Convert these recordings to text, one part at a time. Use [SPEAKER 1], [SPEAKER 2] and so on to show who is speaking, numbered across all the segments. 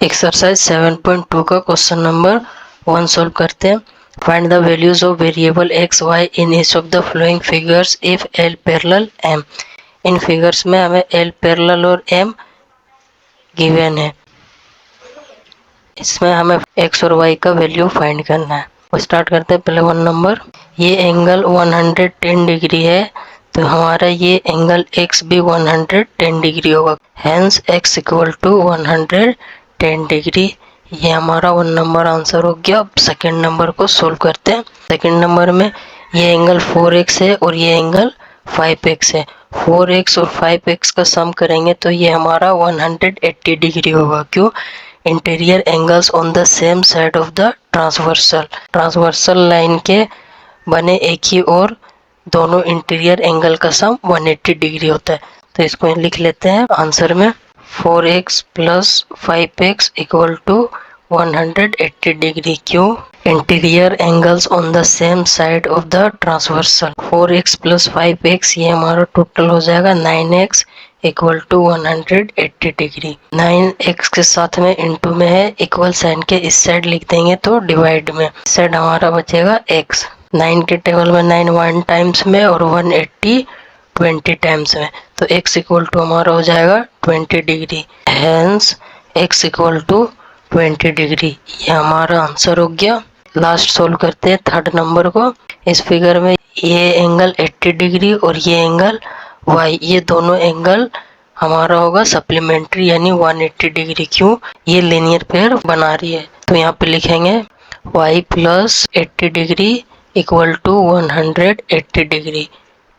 [SPEAKER 1] Exercise 7.2 का question number 1 solve करते हैं। Find the values of variable X Y in each of the following figures if L parallel M. इन figures में हमें L parallel और M given है, इसमें हमें एक्स और वाई का वैल्यू फाइंड करना है। तो स्टार्ट करते हैं। पहले 1 नंबर, ये एंगल 110 डिग्री है, तो हमारा ये एंगल एक्स भी 110 डिग्री होगा। Hence X equal to 110 degree. ये हमारा 1 नंबर आंसर हो गया। अब सेकेंड नंबर को सोल्व करते हैं। सेकेंड नंबर में ये एंगल 4x है और ये एंगल 5x है। 4x और 5x का सम करेंगे तो ये हमारा 180 डिग्री होगा। क्यों? Interior angles on the same side of the transversal line के बने एक ही और दोनों इंटीरियर एंगल का सम 180 डिग्री होता है। तो इसको लिख लेते हैं आंसर में। 4x plus 5x equal to 180 degree. क्यों? Interior angles on the same side of the transversal. 4x plus 5x ये हमारा टोटल हो जाएगा 9x equal to 180 degree. 9x के साथ में इंटू में है, इक्वल साइन के इस साइड लिख देंगे तो डिवाइड में, इस साइड हमारा बचेगा x। 9 के टेबल में 9 1 टाइम्स में और 180 20 टाइम्स में, तो x इक्वल टू हमारा हो जाएगा 20 degree. Hence x equal to 20 degree. ये हमारा आंसर हो गया। लास्ट सोल्व करते हैं थर्ड नंबर को। इस फिगर में ये एंगल 80 डिग्री और ये एंगल y, ये दोनों एंगल हमारा होगा सप्लीमेंट्री यानी 180 डिग्री। क्यों? ये लीनियर पेयर बना रही है। तो यहाँ पे लिखेंगे y plus 80 degree equal to 180 degree.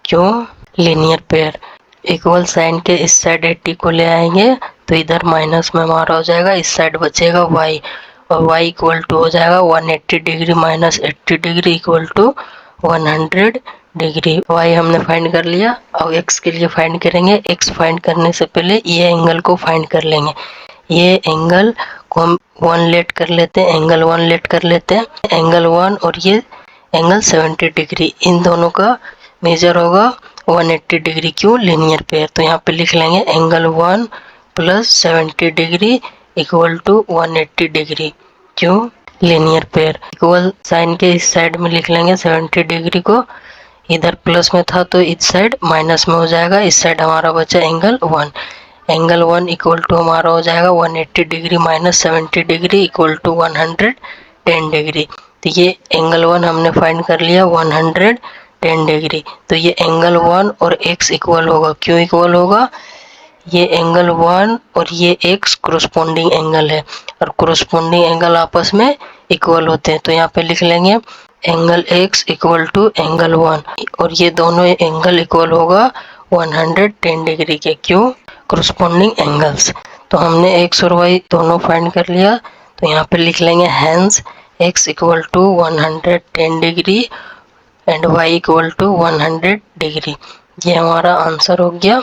[SPEAKER 1] क्यों? Linear pair. इक्वल साइन के इस साइड 80 को ले आएंगे तो इधर माइनस में हमारा हो जाएगा, इस साइड बचेगा y और y इक्वल टू हो जाएगा 180 degree minus 80 degree equal to 100 degree. y हमने फाइंड कर लिया। अब x के लिए फाइंड करेंगे। x फाइंड करने से पहले ये एंगल को फाइंड कर लेंगे। ये एंगल को हम 1 लेट कर लेते हैं, एंगल 1 लेट कर लेते हैं। एंगल 1 और ये एंगल 70 डिग्री, इन दोनों का मेजर होगा 180 डिग्री। क्यों? Linear pair. तो यहाँ पे लिख लेंगे angle 1 plus 70 degree equal to 180 degree. क्यों? Linear pair. इक्वल साइन के इस साइड में लिख लेंगे 70 डिग्री को, इधर प्लस में था तो इस साइड माइनस में हो जाएगा, इस साइड हमारा बचा एंगल 1। एंगल 1 इक्वल टू हमारा हो जाएगा 180 degree minus 70 degree equal to 110 degree. तो ये एंगल 1 हमने फाइंड कर लिया 110 डिग्री। तो ये एंगल 1 और x इक्वल होगा। क्यों इक्वल होगा? ये एंगल 1 और ये x कोरोस्पोंडिंग एंगल है और कोरोस्पोंडिंग एंगल आपस में इक्वल होते हैं। तो यहाँ पे लिख लेंगे angle x equal to angle 1 और ये दोनों एंगल इक्वल होगा 110 डिग्री के। क्यों? Corresponding angles. तो हमने x और y दोनों फाइंड कर लिया। तो यहाँ पे लिख लेंगे hence x equal to 110 degree and y equal to 100 degree. ये हमारा आंसर हो गया।